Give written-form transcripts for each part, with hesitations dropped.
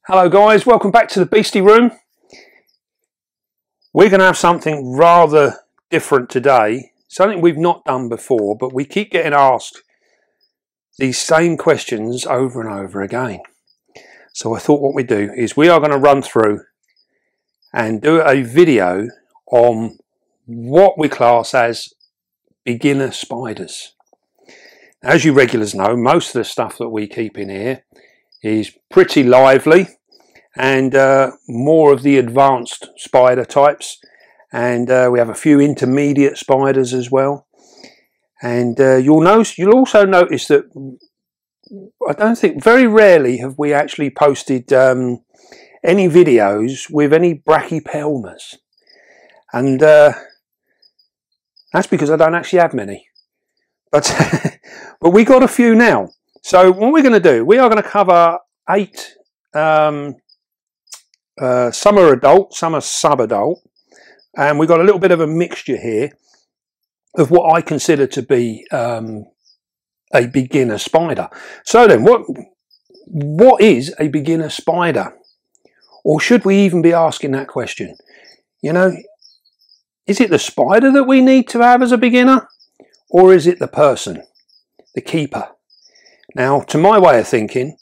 Hello guys, welcome back to the Beastie Room. We're going to have something rather different today, something we've not done before, but we keep getting asked these same questions over and over again. So I thought what we do is we are going to run through and do a video on what we class as beginner spiders. As you regulars know, most of the stuff that we keep in here is pretty lively and more of the advanced spider types, and we have a few intermediate spiders as well. And you'll also notice that I don't think, very rarely have we actually posted any videos with any brachypelmas, and that's because I don't actually have many, but but we got a few now. So what we're going to do, we are going to cover 8. Some are adult, some are sub-adult, and we've got a little bit of a mixture here of what I consider to be a beginner spider. So then, what is a beginner spider? Or should we even be asking that question? You know, is it the spider that we need to have as a beginner, or is it the person, the keeper? Now, to my way of thinking,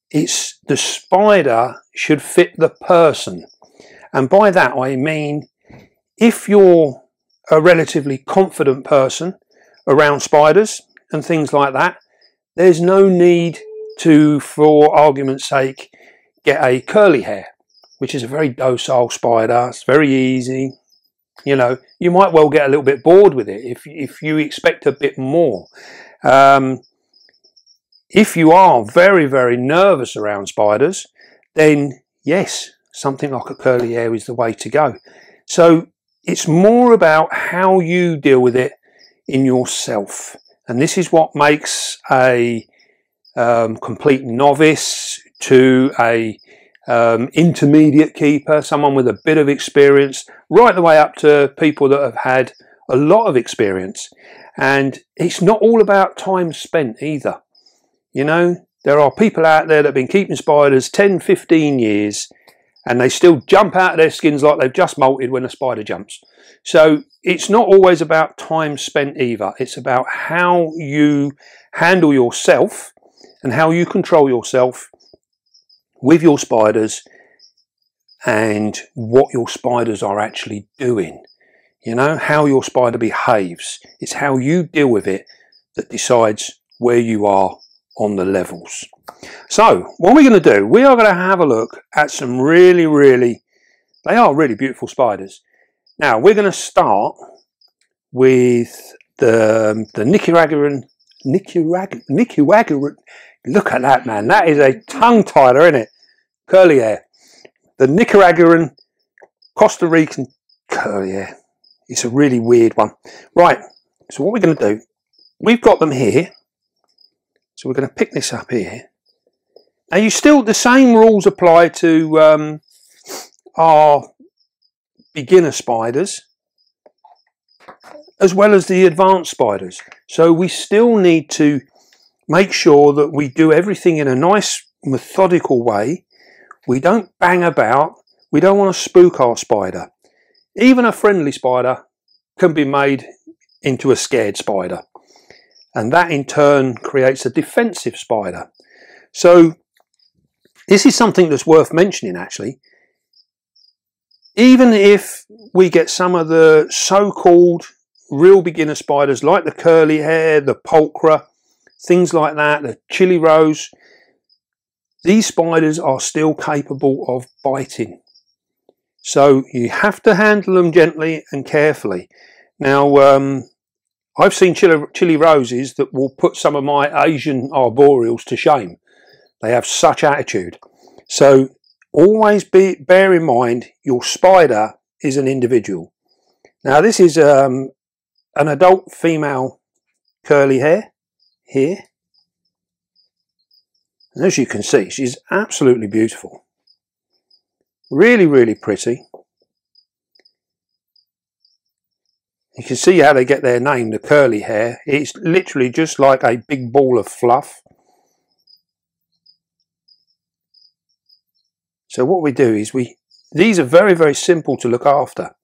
it's the spider should fit the person. And by that I mean, if you're a relatively confident person around spiders and things like that, there's no need to, for argument's sake, get a curly hair, which is a very docile spider. It's very easy. You know, you might well get a little bit bored with it if you expect a bit more. If you are very, very nervous around spiders, then yes, something like a curly hair is the way to go. So it's more about how you deal with it in yourself. And this is what makes a complete novice to a intermediate keeper, someone with a bit of experience, right the way up to people that have had a lot of experience. And it's not all about time spent either. You know, there are people out there that have been keeping spiders 10, 15 years and they still jump out of their skins like they've just molted when a spider jumps. So it's not always about time spent either. It's about how you handle yourself and how you control yourself with your spiders and what your spiders are actually doing. You know, how your spider behaves. It's how you deal with it that decides where you are on the levels. So what we're going to do, we are going to have a look at some really they are really beautiful spiders. Now we're going to start with the Nicaraguan. Look at that, man, that is a tongue tighter, isn't it? Curly hair. The Nicaraguan Costa Rican curly hair. It's a really weird one. Right, so what we're going to do, we've got them here. So we're going to pick this up here. Now the same rules apply to our beginner spiders as well as the advanced spiders. So we still need to make sure that we do everything in a nice methodical way. We don't bang about. We don't want to spook our spider. Even a friendly spider can be made into a scared spider. And that in turn creates a defensive spider. So this is something that's worth mentioning actually. Even if we get some of the so-called real beginner spiders like the curly hair, the pulchra, things like that, the chili rose, these spiders are still capable of biting. So you have to handle them gently and carefully. Now, I've seen chili roses that will put some of my Asian arboreals to shame. They have such attitude. So always bear in mind your spider is an individual. Now this is an adult female curly hair here. And as you can see, she's absolutely beautiful. Really pretty. You can see how they get their name, the curly hair. It's literally just like a big ball of fluff. So what we do is these are very, very simple to look after.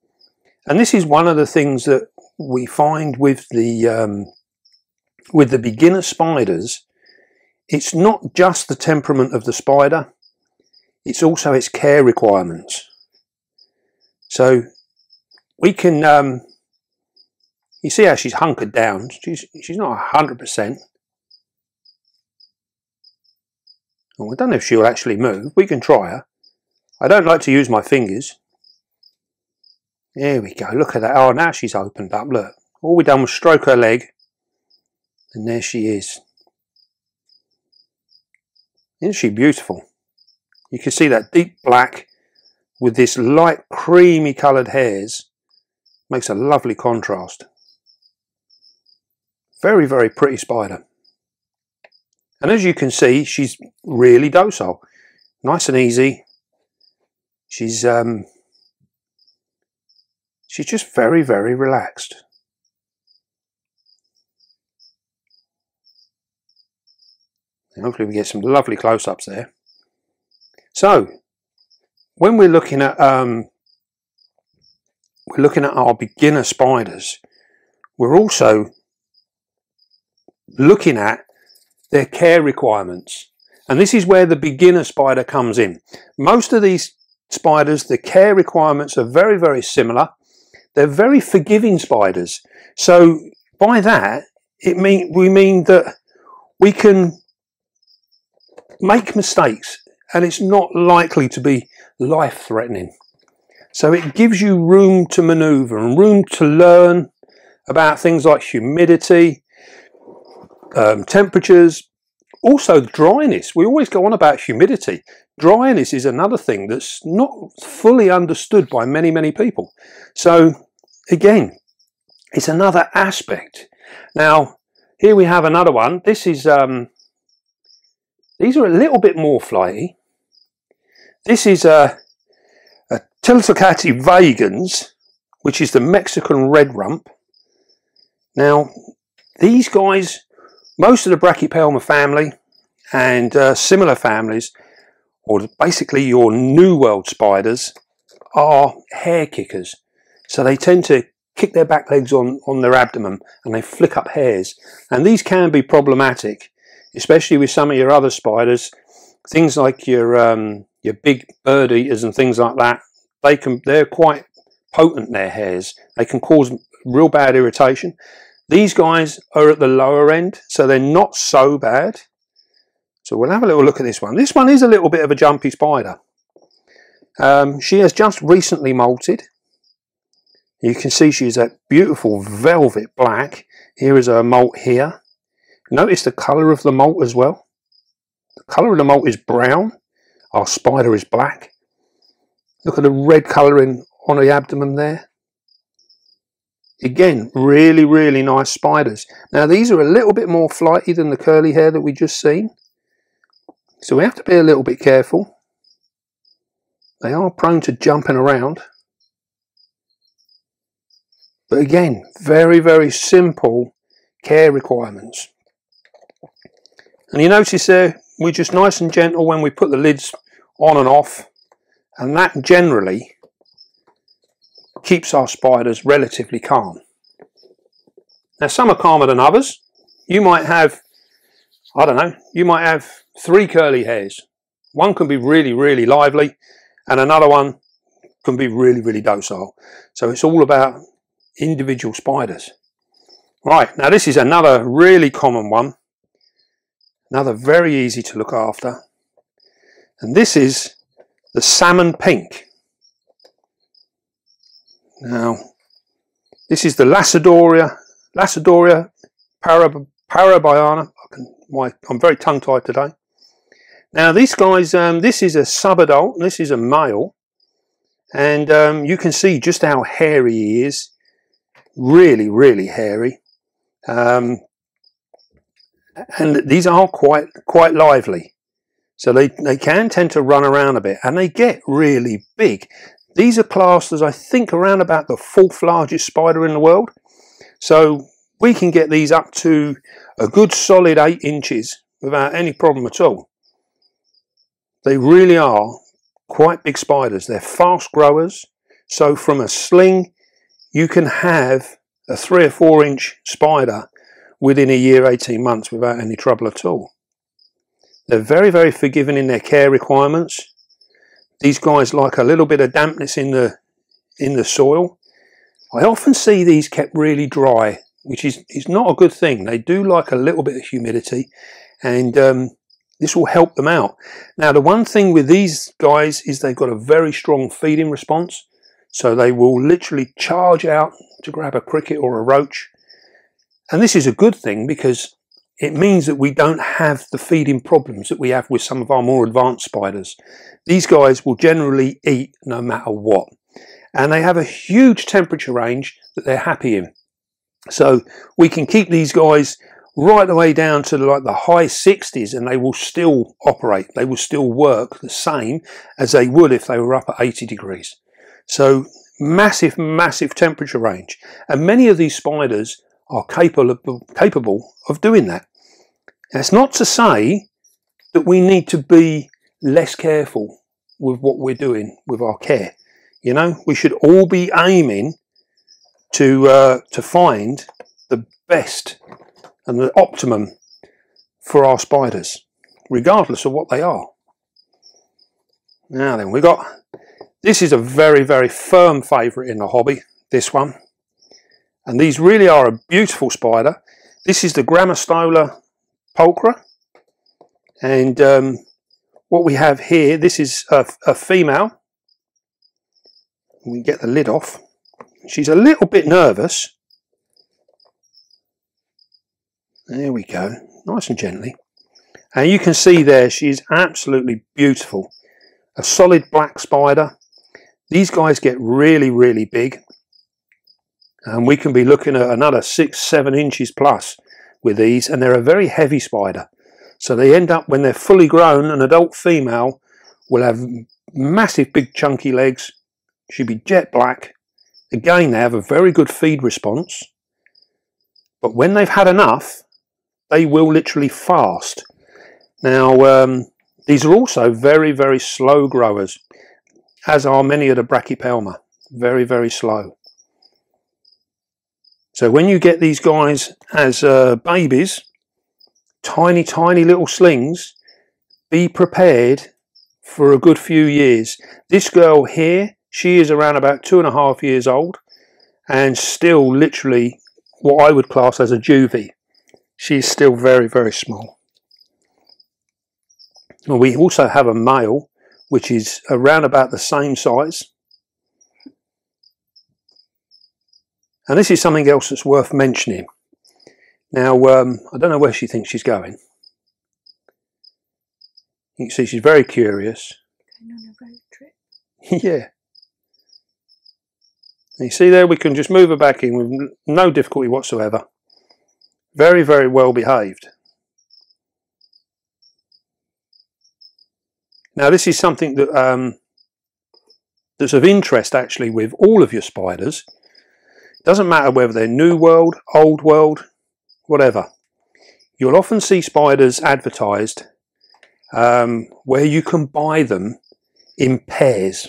And this is one of the things that we find with the beginner spiders. It's not just the temperament of the spider, it's also its care requirements. So we can, you see how she's hunkered down. She's not 100%. Well, I don't know if she'll actually move. We can try her. I don't like to use my fingers. There we go, look at that. Oh, now she's opened up, look. All we done was stroke her leg, and there she is. Isn't she beautiful? You can see that deep black with this light creamy coloured hairs. Makes a lovely contrast. Very, very pretty spider. And as you can see, she's really docile. Nice and easy. She's just very, very relaxed. And hopefully we get some lovely close-ups there. So, when we're looking at our beginner spiders, we're also looking at their care requirements. And this is where the beginner spider comes in. Most of these spiders, the care requirements are very, very similar. They're very forgiving spiders. So by that, we mean that we can make mistakes and it's not likely to be life-threatening. So it gives you room to maneuver and room to learn about things like humidity, temperatures, also dryness. We always go on about humidity. Dryness is another thing that's not fully understood by many, many people. So again, it's another aspect. Now, here we have another one. This is, these are a little bit more flighty. This is a Tiltocati vagans, which is the Mexican red rump. Now, these guys, most of the Brachypelma family and similar families, or basically your New World spiders, are hair kickers. So they tend to kick their back legs on their abdomen and they flick up hairs. And these can be problematic, especially with some of your other spiders. Things like your big bird eaters and things like that. They're quite potent, their hairs. They can cause real bad irritation. These guys are at the lower end, so they're not so bad. So we'll have a little look at this one. This one is a little bit of a jumpy spider. She has just recently molted. You can see she's that beautiful velvet black. Here is her molt here. Notice the colour of the molt as well. The colour of the molt is brown. Our spider is black. Look at the red colouring on the abdomen there. Again, really, really nice spiders. Now these are a little bit more flighty than the curly hair that we just seen. So we have to be a little bit careful. They are prone to jumping around. But again, very, very simple care requirements. And you notice there, we're just nice and gentle when we put the lids on and off. And that generally keeps our spiders relatively calm. Now some are calmer than others. You might have, I don't know, you might have 3 curly hairs. One can be really, really lively and another one can be really, really docile. So it's all about individual spiders. Right, now this is another really common one. Another very easy to look after. And this is the salmon pink. Now, this is the Lassadoria Bayana. I'm very tongue-tied today. Now, these guys, this is a subadult, this is a male, and you can see just how hairy he is. Really, really hairy. And these are quite lively. So they can tend to run around a bit, and they get really big. These are classed as, I think, around about the 4th largest spider in the world. So we can get these up to a good solid 8 inches without any problem at all. They really are quite big spiders. They're fast growers. So from a sling, you can have a 3 or 4 inch spider within a year, 18 months without any trouble at all. They're very, very forgiving in their care requirements. These guys like a little bit of dampness in the soil. I often see these kept really dry, which is not a good thing. They do like a little bit of humidity, and this will help them out. Now, the one thing with these guys is they've got a very strong feeding response. So they will literally charge out to grab a cricket or a roach. And this is a good thing because it means that we don't have the feeding problems that we have with some of our more advanced spiders. These guys will generally eat no matter what. And they have a huge temperature range that they're happy in. So we can keep these guys right the way down to like the high 60s and they will still operate. They will still work the same as they would if they were up at 80 degrees. So massive, massive temperature range. And many of these spiders are capable of doing that. That's not to say that we need to be less careful with what we're doing with our care. You know, we should all be aiming to find the best and the optimum for our spiders, regardless of what they are. Now then, this is a very, very firm favourite in the hobby, this one. And these really are a beautiful spider. This is the Grammostola pulchra. And what we have here, this is a female. We can get the lid off. She's a little bit nervous. There we go, nice and gently. And you can see there, she's absolutely beautiful. A solid black spider. These guys get really, really big. And we can be looking at another 6-7 inches plus with these. And they're a very heavy spider. So they end up, when they're fully grown, an adult female will have massive big chunky legs. She'll be jet black. Again, they have a very good feed response. But when they've had enough, they will literally fast. Now, these are also very, very slow growers, as are many of the Brachypelma. Very, very slow. So when you get these guys as babies, tiny, tiny little slings, be prepared for a good few years. This girl here, she is around about 2.5 years old and still literally what I would class as a juvie. She's still very, very small. And we also have a male which is around about the same size. And this is something else that's worth mentioning. Now, I don't know where she thinks she's going. You can see she's very curious. Going on a road trip. Yeah. And you see there, we can just move her back in with no difficulty whatsoever. Very, very well behaved. Now, this is something that that's of interest actually with all of your spiders. It doesn't matter whether they're new world, old world, whatever. You'll often see spiders advertised where you can buy them in pairs.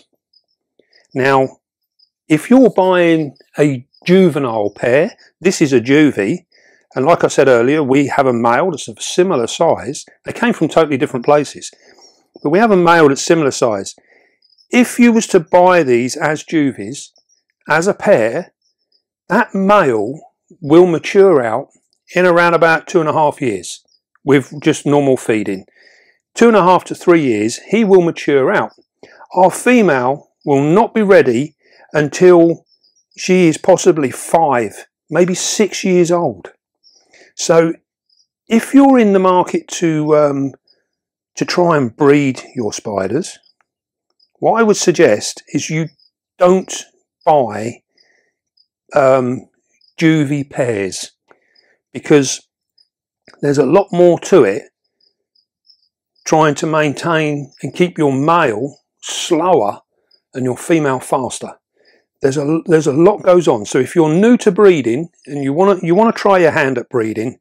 Now, if you're buying a juvenile pair, this is a juvie, and like I said earlier, we have a male that's of similar size. They came from totally different places, but we have a male that's similar size. If you was to buy these as juvies, as a pair, that male will mature out in around about 2.5 years with just normal feeding. 2.5 to 3 years, he will mature out. Our female will not be ready until she is possibly 5, maybe 6 years old. So if you're in the market to try and breed your spiders, what I would suggest is you don't buy juvie pairs, because there's a lot more to it trying to maintain and keep your male slower and your female faster. There's a lot goes on. So if you're new to breeding and you want to try your hand at breeding,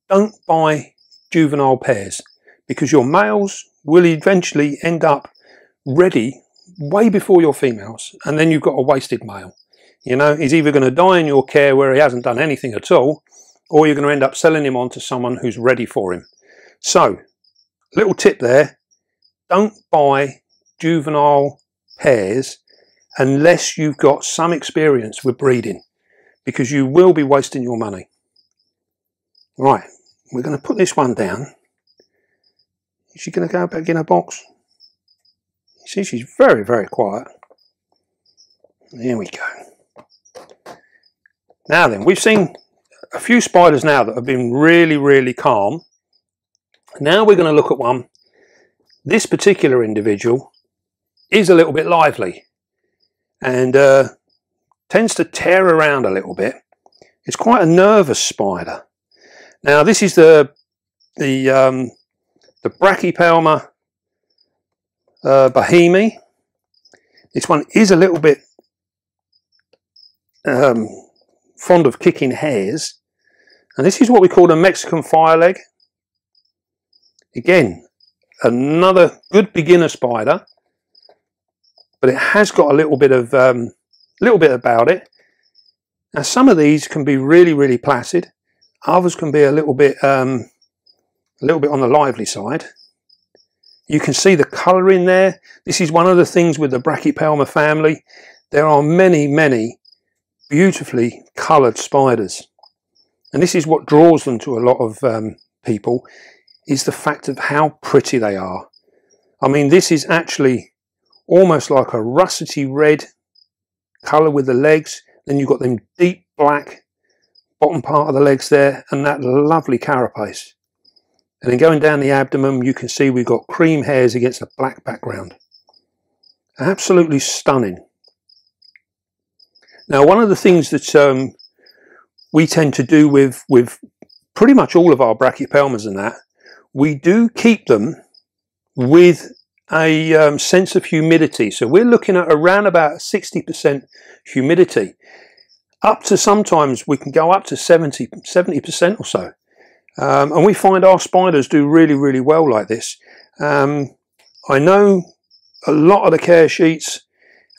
don't buy juvenile pairs, because your males will eventually end up ready way before your females, and then you've got a wasted male. You know, he's either going to die in your care where he hasn't done anything at all, or you're going to end up selling him on to someone who's ready for him. So, little tip there, don't buy juvenile pairs unless you've got some experience with breeding, because you will be wasting your money. Right, we're going to put this one down. Is she going to go back in her box? You see, she's very, very quiet. There we go. Now then, we've seen a few spiders now that have been really, really calm. Now we're going to look at one. This particular individual is a little bit lively and tends to tear around a little bit. It's quite a nervous spider. Now this is the Brachypelma Bohemi. This one is a little bit fond of kicking hairs, and this is what we call the Mexican fireleg. Again, another good beginner spider, but it has got a little bit about it. Now some of these can be really, really placid. Others can be a little bit on the lively side. You can see the colour in there. This is one of the things with the Brachypelma family. There are many, many beautifully coloured spiders, and this is what draws them to a lot of people, is the fact of how pretty they are. I mean, this is actually almost like a russety red colour with the legs. Then you've got them deep black bottom part of the legs there, and that lovely carapace. And then going down the abdomen, you can see we've got cream hairs against a black background. Absolutely stunning. Now, one of the things that we tend to do with pretty much all of our Brachypelmas and that, we do keep them with a sense of humidity. So we're looking at around about 60% humidity. Up to sometimes we can go up to 70% or so. And we find our spiders do really, really well like this. I know a lot of the care sheets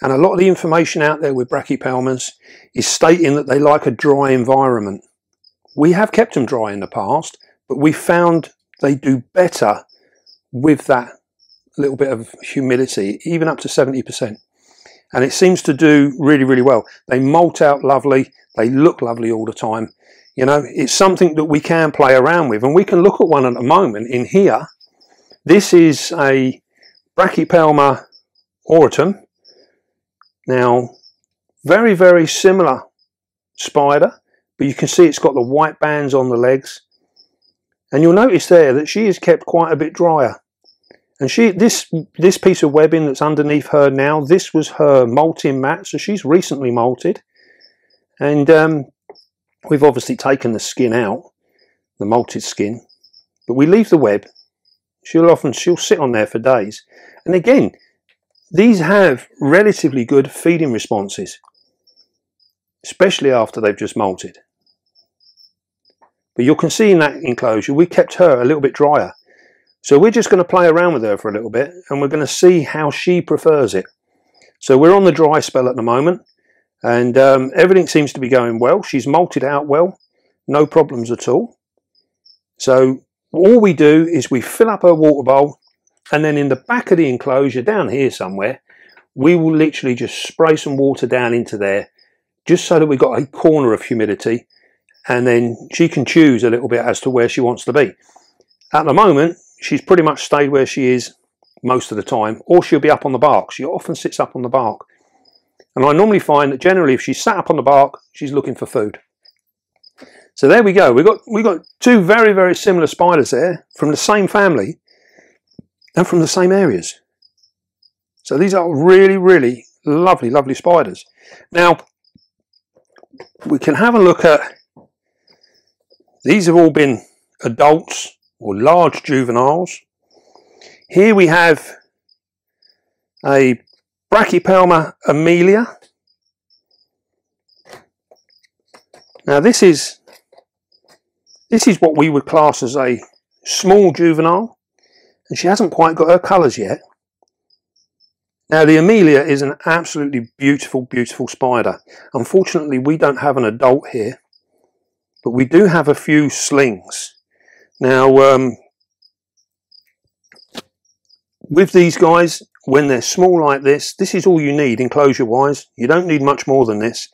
and a lot of the information out there with Brachypelmas is stating that they like a dry environment. We have kept them dry in the past, but we found they do better with that little bit of humidity, even up to 70%. And it seems to do really, really well. They molt out lovely. They look lovely all the time. You know, it's something that we can play around with, and we can look at one at the moment in here. This is a Brachypelma Oratum. Now, very, very similar spider, but you can see it's got the white bands on the legs. And you'll notice there that she is kept quite a bit drier. And this piece of webbing that's underneath her now, this was her molting mat, so she's recently molted. And we've obviously taken the skin out, the molted skin, but we leave the web. She'll sit on there for days. And again, these have relatively good feeding responses, especially after they've just molted. But you can see in that enclosure, we kept her a little bit drier. So we're just going to play around with her for a little bit, and we're going to see how she prefers it. So we're on the dry spell at the moment, and everything seems to be going well. She's molted out well, no problems at all. So all we do is we fill up her water bowl, and then in the back of the enclosure down here somewhere, we will literally just spray some water down into there, just so that we've got a corner of humidity, and then she can choose a little bit as to where she wants to be. At the moment, she's pretty much stayed where she is most of the time, or she'll be up on the bark. She often sits up on the bark. And I normally find that generally if she's sat up on the bark, she's looking for food. So there we go. We've got two very, very similar spiders there from the same family and from the same areas. So these are really, really lovely, lovely spiders. Now, we can have a look at, these have all been adults or large juveniles. Here we have a Brachypelma Amelia. Now this is what we would class as a small juvenile, and she hasn't quite got her colours yet. Now the Amelia is an absolutely beautiful, beautiful spider. Unfortunately, we don't have an adult here, but we do have a few slings. Now, with these guys, when they're small like this is all you need enclosure wise. You don't need much more than this.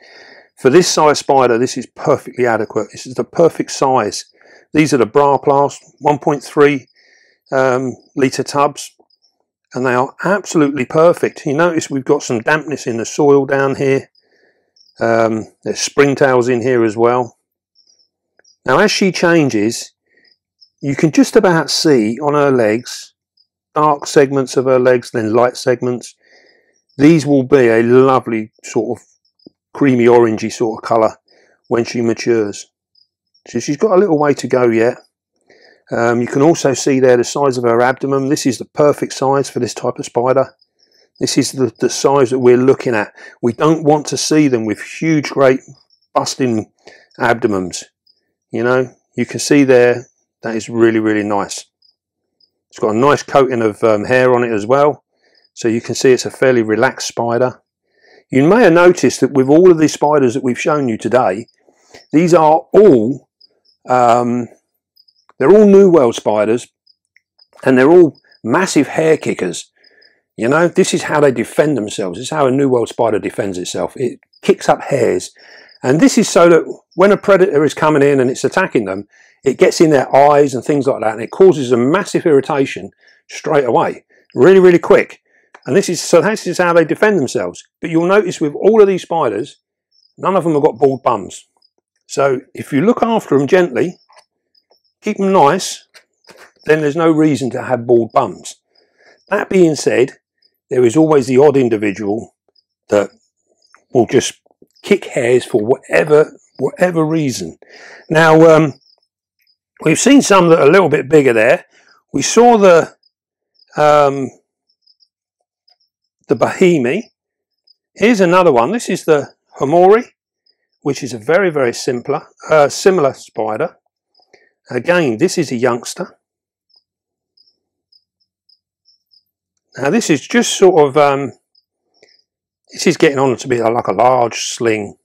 For this size spider, this is perfectly adequate. This is the perfect size. These are the Brachypelma 1.3 litre tubs, and they are absolutely perfect. You notice we've got some dampness in the soil down here. There's springtails in here as well. Now as she changes, you can just about see on her legs, dark segments of her legs, then light segments. These will be a lovely sort of creamy orangey sort of colour when she matures. So she's got a little way to go yet. You can also see there the size of her abdomen. This is the perfect size for this type of spider. This is the size that we're looking at. We don't want to see them with huge, great busting abdomens. You know, you can see there, that is really, really nice. It's got a nice coating of hair on it as well, so you can see it's a fairly relaxed spider. You may have noticed that with all of these spiders that we've shown you today, these are all they're all New World spiders, and they're all massive hair kickers. You know, this is how they defend themselves. This is how a New World spider defends itself. It kicks up hairs, and this is so that when a predator is coming in and it's attacking them, it gets in their eyes and things like that, and it causes a massive irritation straight away, really, really quick. And this is how they defend themselves. But you'll notice with all of these spiders, none of them have got bald bums. So if you look after them gently, keep them nice, then there's no reason to have bald bums. That being said, there is always the odd individual that will just kick hairs for whatever reason. Now, we've seen some that are a little bit bigger there. We saw the Bohemi. Here's another one. This is the Homori, which is a very, very similar spider. Again, this is a youngster. Now this is just sort of, this is getting on to be like a large sling.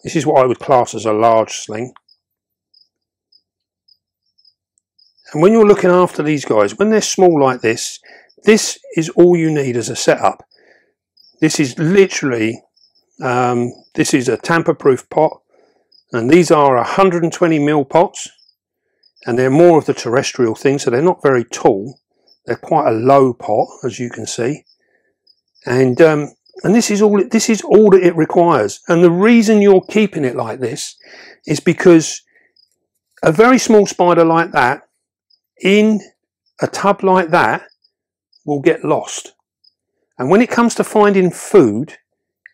This is what I would class as a large sling. And when you're looking after these guys, when they're small like this is all you need as a setup. This is literally, this is a tamper-proof pot, and these are 120mm pots, and they're more of the terrestrial thing, so they're not very tall. They're quite a low pot, as you can see, and this is all that it requires. And the reason you're keeping it like this is because a very small spider like that in a tub like that will get lost, and when it comes to finding food,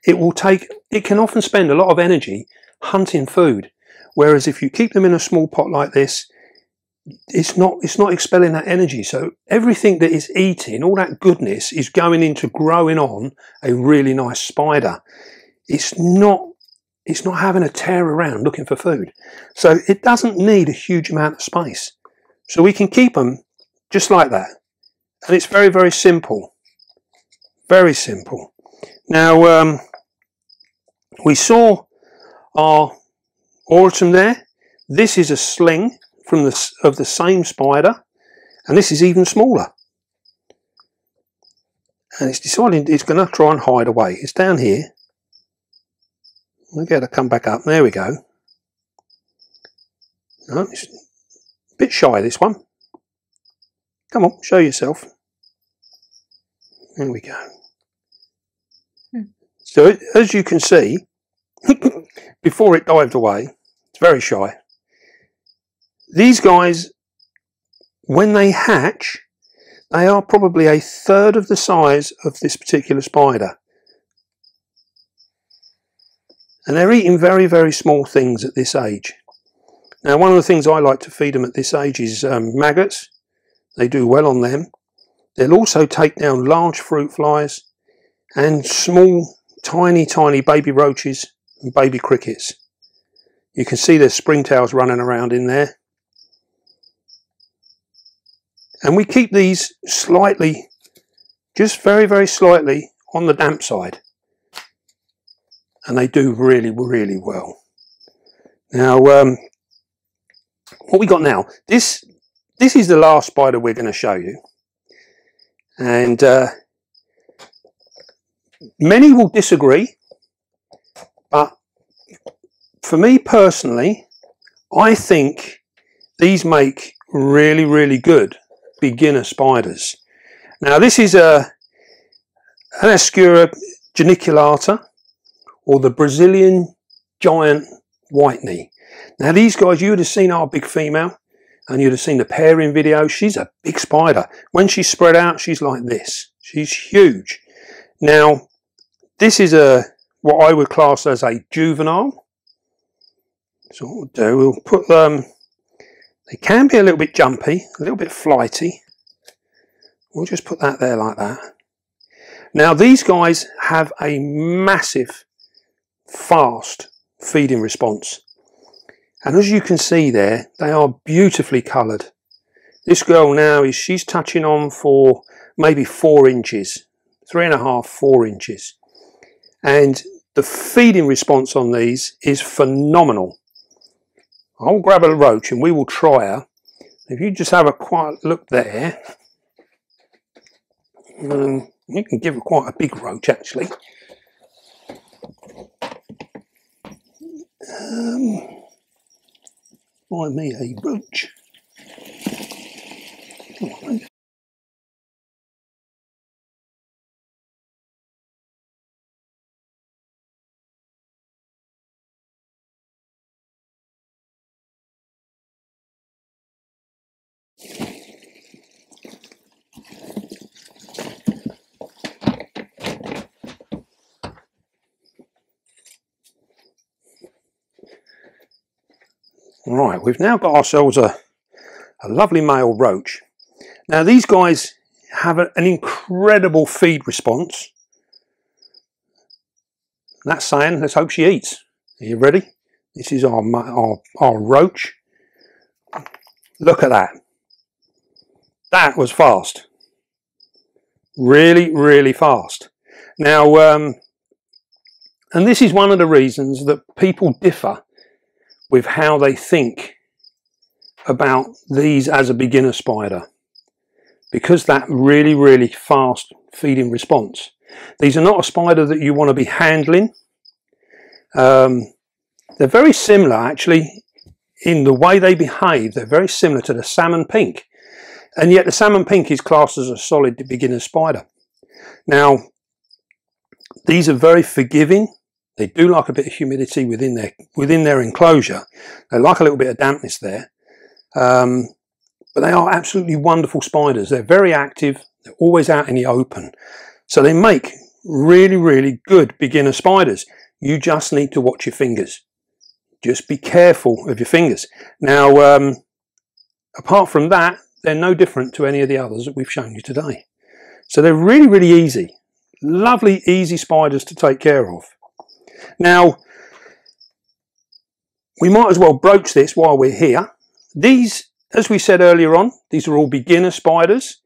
it can often spend a lot of energy hunting food, whereas if you keep them in a small pot like this, it's not expelling that energy. So everything that is eating, all that goodness, is going into growing on a really nice spider. It's not having to tear around looking for food, so it doesn't need a huge amount of space. So we can keep them just like that, and it's very, very simple. Very simple. Now, we saw our Oratum there. This is a sling of the same spider, and this is even smaller. And it's deciding it's going to try and hide away. It's down here. We'll get it to come back up. There we go. No, it's a bit shy, this one. Come on, show yourself. There we go. So as you can see, before it dived away, it's very shy. These guys, when they hatch, they are probably a third of the size of this particular spider. And they're eating very, very small things at this age. Now, one of the things I like to feed them at this age is maggots. They do well on them. They'll also take down large fruit flies and small, tiny, tiny baby roaches and baby crickets. You can see there's springtails running around in there. And we keep these slightly just very, very slightly on the damp side. And they do really, really well. Now, what we got now, this is the last spider we're going to show you. And many will disagree, but for me personally, I think these make really, really good beginner spiders. Now, this is an Oscura Geniculata, or the Brazilian giant Whiteny. Now, these guys, you would have seen our big female, and you'd have seen the pairing video. She's a big spider. When she's spread out, she's like this. She's huge. Now, this is what I would class as a juvenile. So what we'll do, we'll put them, they can be a little bit jumpy, a little bit flighty. We'll just put that there like that. Now, these guys have a massive, fast feeding response. And as you can see there, they are beautifully coloured. This girl now, she's touching on for maybe 4 inches, 3.5, 4 inches. And the feeding response on these is phenomenal. I'll grab a roach and we will try her. If you just have a quiet look there, you can give her quite a big roach actually. Find me a roach. Right, we've now got ourselves a lovely male roach. Now, these guys have an incredible feed response. That's saying, let's hope she eats. Are you ready? This is our roach. Look at that. That was fast. Really, really fast. Now, and this is one of the reasons that people differ with how they think about these as a beginner spider, because that really, really fast feeding response. These are not a spider that you want to be handling. They're very similar actually in the way they behave. They're very similar to the salmon pink, and yet the salmon pink is classed as a solid beginner spider. Now, these are very forgiving. They do like a bit of humidity within their enclosure. They like a little bit of dampness there. But they are absolutely wonderful spiders. They're very active. They're always out in the open. So they make really, really good beginner spiders. You just need to watch your fingers. Just be careful of your fingers. Now, apart from that, they're no different to any of the others that we've shown you today. So they're really, really easy. Lovely, easy spiders to take care of. Now, we might as well broach this while we're here. These, as we said earlier on, these are all beginner spiders.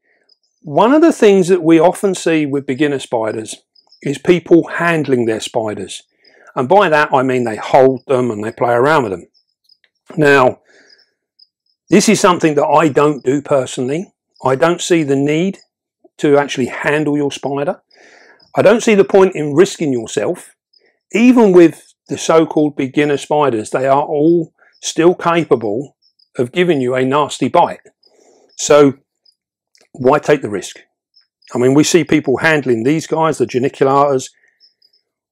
One of the things that we often see with beginner spiders is people handling their spiders. And by that, I mean they hold them and they play around with them. Now, this is something that I don't do personally. I don't see the need to actually handle your spider. I don't see the point in risking yourself. Even with the so-called beginner spiders, they are all still capable of giving you a nasty bite. So why take the risk? I mean, we see people handling these guys, the Geniculatas.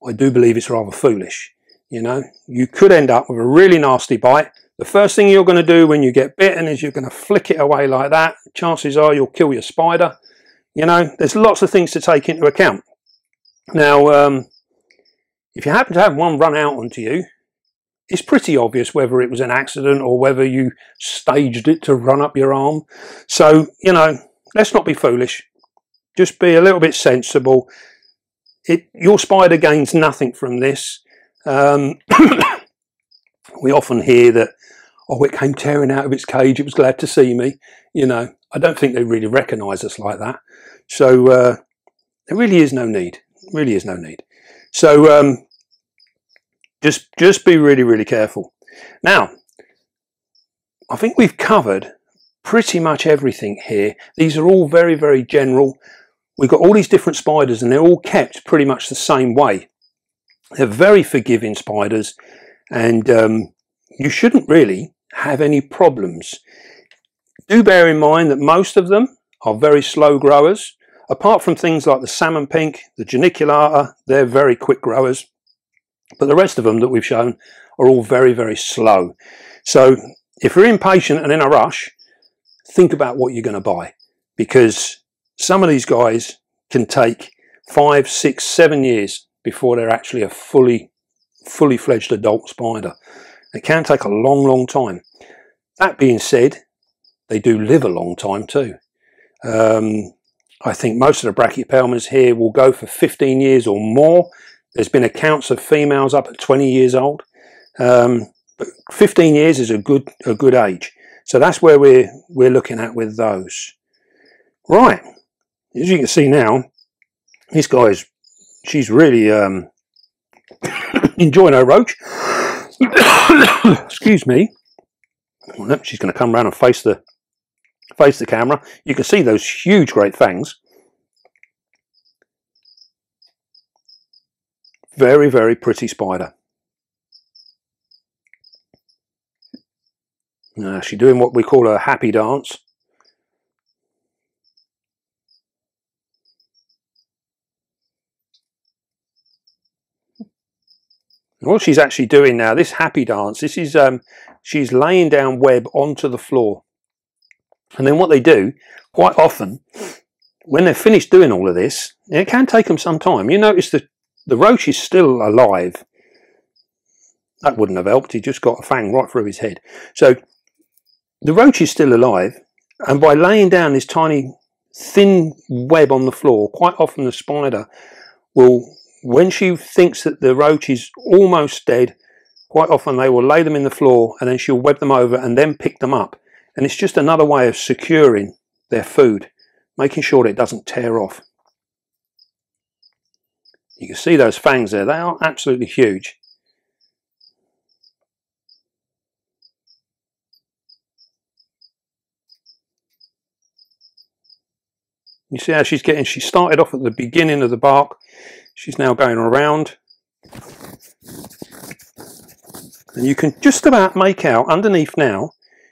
I do believe it's rather foolish. You know, you could end up with a really nasty bite. The first thing you're going to do when you get bitten is you're going to flick it away like that. Chances are you'll kill your spider. You know, there's lots of things to take into account. Now, if you happen to have one run out onto you, it's pretty obvious whether it was an accident or whether you staged it to run up your arm. So, you know, let's not be foolish. Just be a little bit sensible. Your spider gains nothing from this. We often hear that, oh, it came tearing out of its cage, it was glad to see me. You know, I don't think they really recognise us like that. So There really is no need. Really is no need. So just be really, really careful. Now, I think we've covered pretty much everything here. These are all very, very general. We've got all these different spiders and they're all kept pretty much the same way. They're very forgiving spiders, and you shouldn't really have any problems. Do bear in mind that most of them are very slow growers. Apart from things like the salmon pink, the Geniculata, they're very quick growers. But the rest of them that we've shown are all very, very slow. So if you're impatient and in a rush, think about what you're going to buy, because some of these guys can take 5, 6, 7 years before they're actually a fully fledged adult spider. It can take a long, long time. That being said, they do live a long time too. I think most of the Brachypelmas here will go for 15 years or more. There's been accounts of females up at 20 years old. But 15 years is a good age. So that's where we're looking at with those. Right, as you can see now, this she's really enjoying her roach. Excuse me. Well, she's going to come around and face the camera. You can see those huge, great fangs. Very, very pretty spider. She's doing what we call a happy dance. And what she's actually doing now, this happy dance, this is she's laying down web onto the floor. And then what they do, quite often, when they're finished doing all of this, it can take them some time. You notice that the roach is still alive. That wouldn't have helped. He just got a fang right through his head. So the roach is still alive, and by laying down this tiny thin web on the floor, quite often the spider will, when she thinks that the roach is almost dead, quite often they will lay them in the floor and then she'll web them over and then pick them up. And it's just another way of securing their food, making sure that it doesn't tear off. You can see those fangs there. They are absolutely huge. You see how she started off at the beginning of the bark. She's now going around. And you can just about make out, underneath now,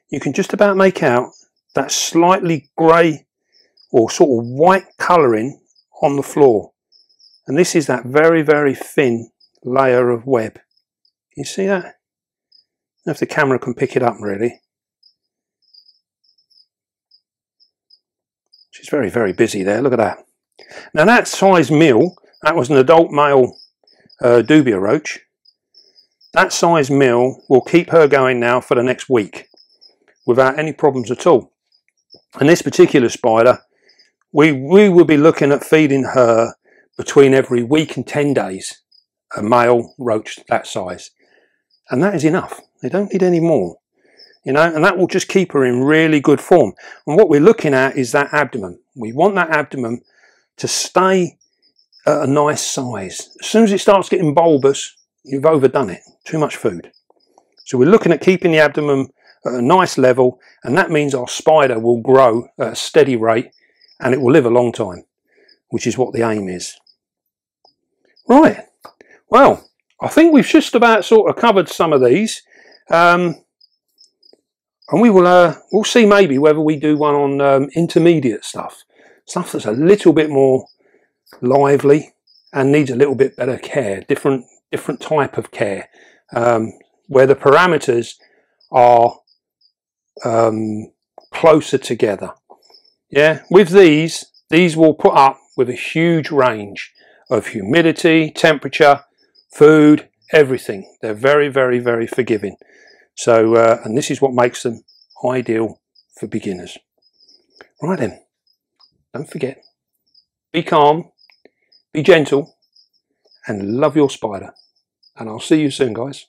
you can just about make out that slightly grey or sort of white colouring on the floor. And this is that very, very thin layer of web. You see that? I don't know if the camera can pick it up really. She's very, very busy there. Look at that. Now that size meal, that was an adult male dubia roach. That size meal will keep her going now for the next week without any problems at all. And this particular spider, we will be looking at feeding her between every week and 10 days, a male roach that size. And that is enough. They don't need any more. You know, and that will just keep her in really good form. And what we're looking at is that abdomen. We want that abdomen to stay at a nice size. As soon as it starts getting bulbous, you've overdone it. Too much food. So we're looking at keeping the abdomen at a nice level, and that means our spider will grow at a steady rate and it will live a long time, which is what the aim is. Right. Well, I think we've just about sort of covered some of these. And we'll see maybe whether we do one on intermediate stuff that's a little bit more lively and needs a little bit better care, different type of care, where the parameters are closer together. Yeah, with these will put up with a huge range of humidity, temperature, food, everything. They're very, very, very forgiving. So, and this is what makes them ideal for beginners. Right then, don't forget, be calm, be gentle, and love your spider. And I'll see you soon, guys.